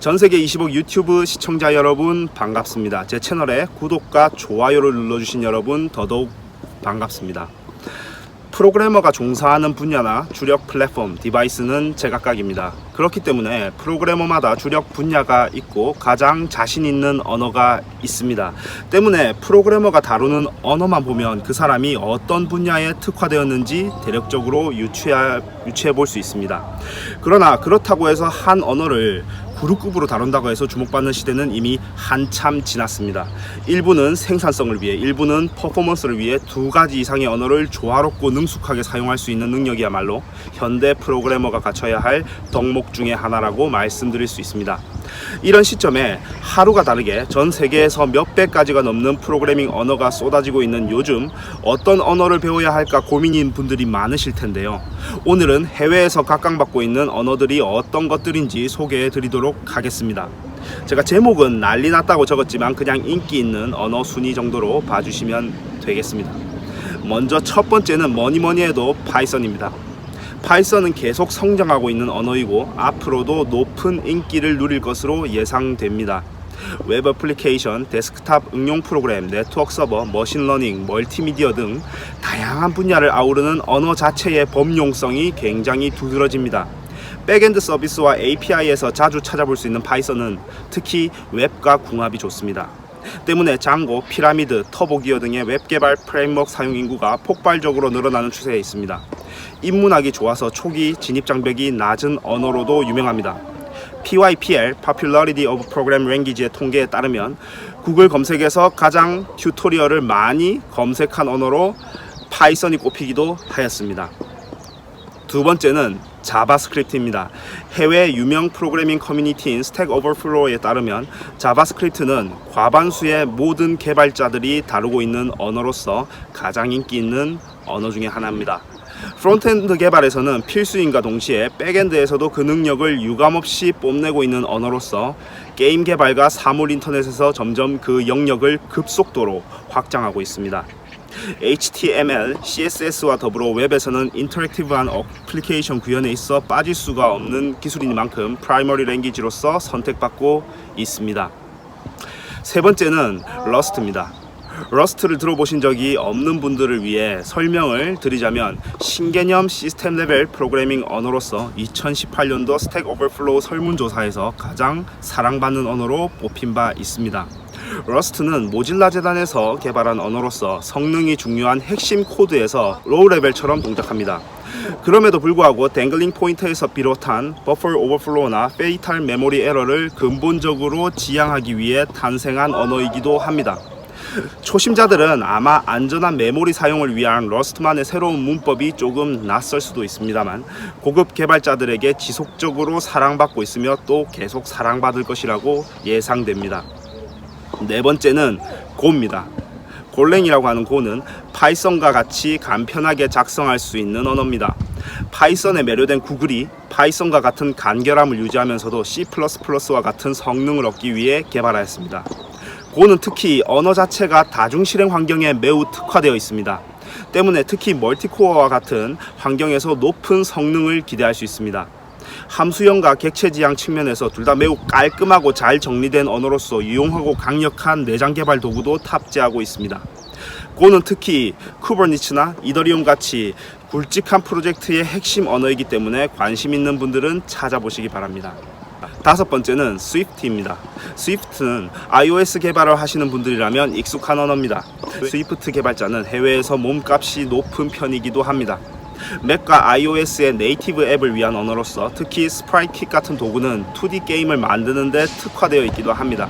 전세계 20억 유튜브 시청자 여러분 반갑습니다. 제 채널에 구독과 좋아요를 눌러주신 여러분 더더욱 반갑습니다. 프로그래머가 종사하는 분야나 주력 플랫폼, 디바이스는 제각각입니다. 그렇기 때문에 프로그래머마다 주력 분야가 있고 가장 자신 있는 언어가 있습니다. 때문에 프로그래머가 다루는 언어만 보면 그 사람이 어떤 분야에 특화되었는지 대략적으로 유추해 볼 수 있습니다. 그러나 그렇다고 해서 한 언어를 그룹급으로 다룬다고 해서 주목받는 시대는 이미 한참 지났습니다. 일부는 생산성을 위해, 일부는 퍼포먼스를 위해 두 가지 이상의 언어를 조화롭고 능숙하게 사용할 수 있는 능력이야말로 현대 프로그래머가 갖춰야 할 덕목 중에 하나라고 말씀드릴 수 있습니다. 이런 시점에 하루가 다르게 전 세계에서 몇백 가지가 넘는 프로그래밍 언어가 쏟아지고 있는 요즘 어떤 언어를 배워야 할까 고민인 분들이 많으실 텐데요. 오늘은 해외에서 각광받고 있는 언어들이 어떤 것들인지 소개해 드리도록 하겠습니다. 제가 제목은 난리 났다고 적었지만 그냥 인기 있는 언어 순위 정도로 봐주시면 되겠습니다. 먼저 첫 번째는 뭐니 해도 파이썬입니다. 파이썬은 계속 성장하고 있는 언어이고 앞으로도 높은 인기를 누릴 것으로 예상됩니다. 웹 애플리케이션, 데스크탑 응용 프로그램, 네트워크 서버, 머신러닝, 멀티미디어 등 다양한 분야를 아우르는 언어 자체의 범용성이 굉장히 두드러집니다. 백엔드 서비스와 API에서 자주 찾아볼 수 있는 파이썬은 특히 웹과 궁합이 좋습니다. 때문에 장고, 피라미드, 터보기어 등의 웹 개발 프레임워크 사용 인구가 폭발적으로 늘어나는 추세에 있습니다. 입문하기 좋아서 초기 진입 장벽이 낮은 언어로도 유명합니다. PYPL, Popularity of Program Language의 통계에 따르면 구글 검색에서 가장 튜토리얼을 많이 검색한 언어로 파이썬이 꼽히기도 하였습니다. 두 번째는 자바스크립트입니다. 해외 유명 프로그래밍 커뮤니티인 스택 오버플로우에 따르면 자바스크립트는 과반수의 모든 개발자들이 다루고 있는 언어로서 가장 인기 있는 언어 중에 하나입니다. 프론트엔드 개발에서는 필수인과 동시에 백엔드에서도 그 능력을 유감없이 뽐내고 있는 언어로서 게임 개발과 사물 인터넷에서 점점 그 영역을 급속도로 확장하고 있습니다. HTML, CSS와 더불어 웹에서는 인터랙티브한 어플리케이션 구현에 있어 빠질 수가 없는 기술이니만큼 프라이머리 랭귀지로서 선택받고 있습니다. 세 번째는 러스트입니다. 러스트를 들어보신 적이 없는 분들을 위해 설명을 드리자면 신개념 시스템 레벨 프로그래밍 언어로서 2018년도 스택 오버플로우 설문조사에서 가장 사랑받는 언어로 뽑힌 바 있습니다. 러스트는 모질라 재단에서 개발한 언어로서 성능이 중요한 핵심 코드에서 로우 레벨처럼 동작합니다. 그럼에도 불구하고 댕글링 포인터에서 비롯한 버퍼 오버플로우나 페이탈 메모리 에러를 근본적으로 지양하기 위해 탄생한 언어이기도 합니다. 초심자들은 아마 안전한 메모리 사용을 위한 러스트만의 새로운 문법이 조금 낯설 수도 있습니다만 고급 개발자들에게 지속적으로 사랑받고 있으며 또 계속 사랑받을 것이라고 예상됩니다. 네 번째는 고입니다. 골랭이라고 하는 고는 파이썬과 같이 간편하게 작성할 수 있는 언어입니다. 파이썬에 매료된 구글이 파이썬과 같은 간결함을 유지하면서도 C++와 같은 성능을 얻기 위해 개발하였습니다. 고는 특히 언어 자체가 다중 실행 환경에 매우 특화되어 있습니다. 때문에 특히 멀티코어와 같은 환경에서 높은 성능을 기대할 수 있습니다. 함수형과 객체 지향 측면에서 둘 다 매우 깔끔하고 잘 정리된 언어로서 유용하고 강력한 내장 개발 도구도 탑재하고 있습니다. 고는 특히 쿠버니츠나 이더리움 같이 굵직한 프로젝트의 핵심 언어이기 때문에 관심 있는 분들은 찾아보시기 바랍니다. 다섯 번째는 스위프트입니다. 스위프트는 iOS 개발을 하시는 분들이라면 익숙한 언어입니다. 스위프트 개발자는 해외에서 몸값이 높은 편이기도 합니다. 맥과 iOS의 네이티브 앱을 위한 언어로서 특히 스프라이트킷 같은 도구는 2D 게임을 만드는 데 특화되어 있기도 합니다.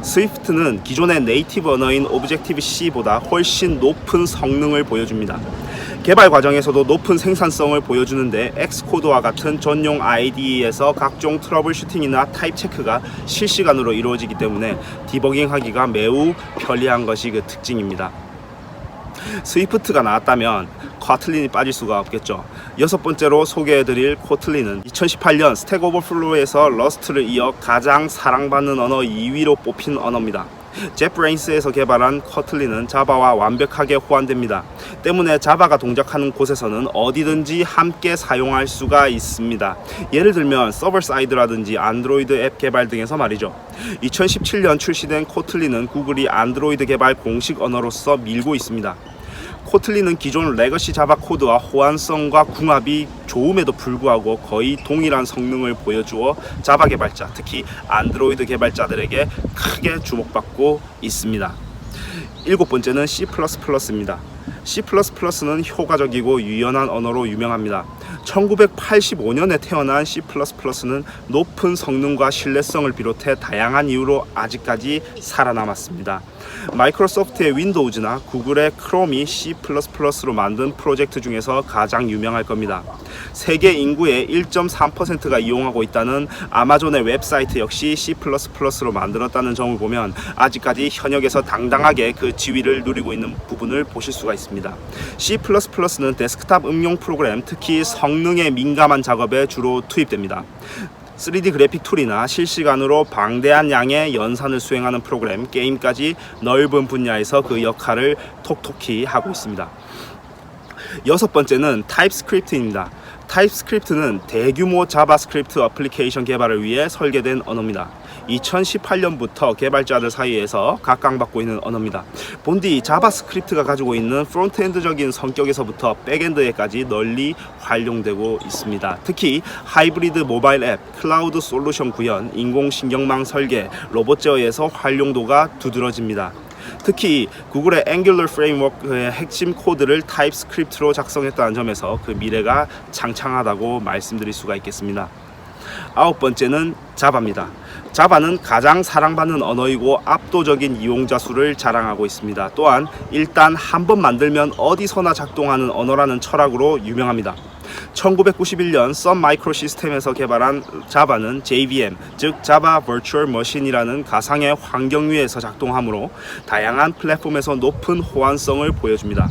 스위프트는 기존의 네이티브 언어인 오브젝티브-C보다 훨씬 높은 성능을 보여줍니다. 개발 과정에서도 높은 생산성을 보여주는데 엑스코드와 같은 전용 IDE에서 각종 트러블 슈팅이나 타입 체크가 실시간으로 이루어지기 때문에 디버깅하기가 매우 편리한 것이 그 특징입니다. 스위프트가 나왔다면 코틀린이 빠질 수가 없겠죠. 여섯 번째로 소개해드릴 코틀린은 2018년 스택 오버플로우에서 러스트를 이어 가장 사랑받는 언어 2위로 뽑힌 언어입니다. 젯브레인스에서 개발한 커틀린은 자바와 완벽하게 호환됩니다. 때문에 자바가 동작하는 곳에서는 어디든지 함께 사용할 수가 있습니다. 예를 들면 서버 사이드라든지 안드로이드 앱 개발 등에서 말이죠. 2017년 출시된 코틀린은 구글이 안드로이드 개발 공식 언어로서 밀고 있습니다. 코틀린은 기존 레거시 자바 코드와 호환성과 궁합이 좋음에도 불구하고 거의 동일한 성능을 보여주어 자바 개발자, 특히 안드로이드 개발자들에게 크게 주목받고 있습니다. 일곱 번째는 C++입니다. C++는 효과적이고 유연한 언어로 유명합니다. 1985년에 태어난 C++는 높은 성능과 신뢰성을 비롯해 다양한 이유로 아직까지 살아남았습니다. 마이크로소프트의 윈도우즈나 구글의 크롬이 C++로 만든 프로젝트 중에서 가장 유명할 겁니다. 세계 인구의 1.3%가 이용하고 있다는 아마존의 웹사이트 역시 C++로 만들었다는 점을 보면 아직까지 현역에서 당당하게 그 지위를 누리고 있는 부분을 보실 수가 있습니다. C++는 데스크탑 응용 프로그램, 특히 성능에 민감한 작업에 주로 투입됩니다. 3D 그래픽 툴이나 실시간으로 방대한 양의 연산을 수행하는 프로그램, 게임까지 넓은 분야에서 그 역할을 톡톡히 하고 있습니다. 여섯 번째는 타입스크립트입니다. 타입스크립트는 대규모 자바스크립트 어플리케이션 개발을 위해 설계된 언어입니다. 2018년부터 개발자들 사이에서 각광받고 있는 언어입니다. 본디 자바스크립트가 가지고 있는 프론트엔드적인 성격에서부터 백엔드에까지 널리 활용되고 있습니다. 특히 하이브리드 모바일 앱, 클라우드 솔루션 구현, 인공신경망 설계, 로봇 제어에서 활용도가 두드러집니다. 특히 구글의 앵귤러 프레임워크의 핵심 코드를 타입스크립트로 작성했다는 점에서 그 미래가 창창하다고 말씀드릴 수가 있겠습니다. 아홉 번째는 자바입니다. 자바는 가장 사랑받는 언어이고 압도적인 이용자 수를 자랑하고 있습니다. 또한 일단 한번 만들면 어디서나 작동하는 언어라는 철학으로 유명합니다. 1991년 선 마이크로 시스템에서 개발한 자바는 JVM, 즉 자바 버추얼 머신이라는 가상의 환경 위에서 작동하므로 다양한 플랫폼에서 높은 호환성을 보여줍니다.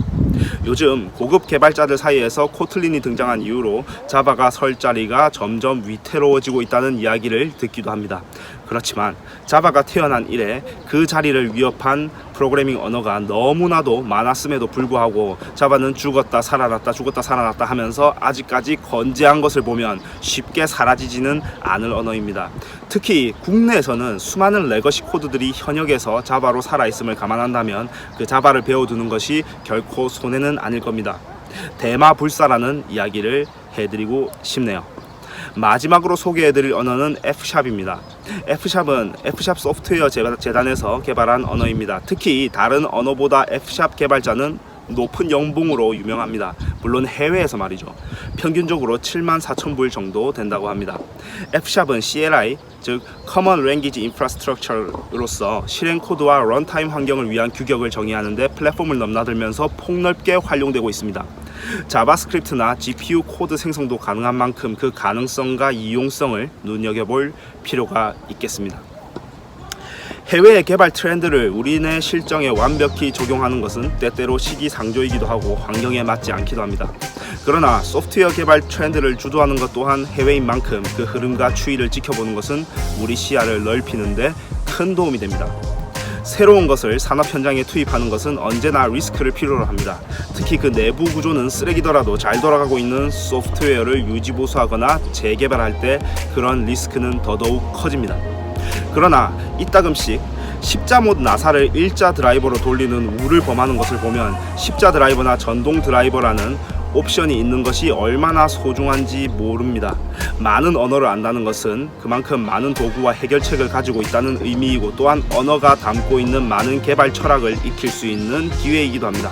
요즘 고급 개발자들 사이에서 코틀린이 등장한 이후로 자바가 설 자리가 점점 위태로워지고 있다는 이야기를 듣기도 합니다. 그렇지만 자바가 태어난 이래 그 자리를 위협한 프로그래밍 언어가 너무나도 많았음에도 불구하고 자바는 죽었다 살아났다 하면서 아직까지 건재한 것을 보면 쉽게 사라지지는 않을 언어입니다. 특히 국내에서는 수많은 레거시 코드들이 현역에서 자바로 살아있음을 감안한다면 그 자바를 배워두는 것이 결코 손해는 아닐 겁니다. 대마불사라는 이야기를 해드리고 싶네요. 마지막으로 소개해드릴 언어는 F샵입니다. F샵은 F샵 소프트웨어 재단에서 개발한 언어입니다. 특히 다른 언어보다 F샵 개발자는 높은 연봉으로 유명합니다. 물론 해외에서 말이죠. 평균적으로 74,000불 정도 된다고 합니다. F샵은 CLI, 즉 Common Language Infrastructure로서 실행 코드와 런타임 환경을 위한 규격을 정의하는데 플랫폼을 넘나들면서 폭넓게 활용되고 있습니다. 자바스크립트나 GPU 코드 생성도 가능한 만큼 그 가능성과 이용성을 눈여겨볼 필요가 있겠습니다. 해외의 개발 트렌드를 우리네 실정에 완벽히 적용하는 것은 때때로 시기상조이기도 하고 환경에 맞지 않기도 합니다. 그러나 소프트웨어 개발 트렌드를 주도하는 것 또한 해외인 만큼 그 흐름과 추이를 지켜보는 것은 우리 시야를 넓히는 데 큰 도움이 됩니다. 새로운 것을 산업 현장에 투입하는 것은 언제나 리스크를 필요로 합니다. 특히 그 내부 구조는 쓰레기더라도 잘 돌아가고 있는 소프트웨어를 유지보수하거나 재개발할 때 그런 리스크는 더더욱 커집니다. 그러나 이따금씩 십자 못 나사를 일자 드라이버로 돌리는 우를 범하는 것을 보면 십자 드라이버나 전동 드라이버라는 옵션이 있는 것이 얼마나 소중한지 모릅니다. 많은 언어를 안다는 것은 그만큼 많은 도구와 해결책을 가지고 있다는 의미이고 또한 언어가 담고 있는 많은 개발 철학을 익힐 수 있는 기회이기도 합니다.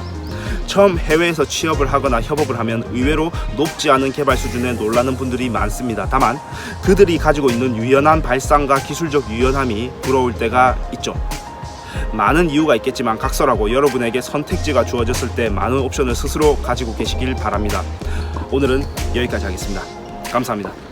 처음 해외에서 취업을 하거나 협업을 하면 의외로 높지 않은 개발 수준에 놀라는 분들이 많습니다. 다만 그들이 가지고 있는 유연한 발상과 기술적 유연함이 부러울 때가 있죠. 많은 이유가 있겠지만 각설하고 여러분에게 선택지가 주어졌을 때 많은 옵션을 스스로 가지고 계시길 바랍니다. 오늘은 여기까지 하겠습니다. 감사합니다.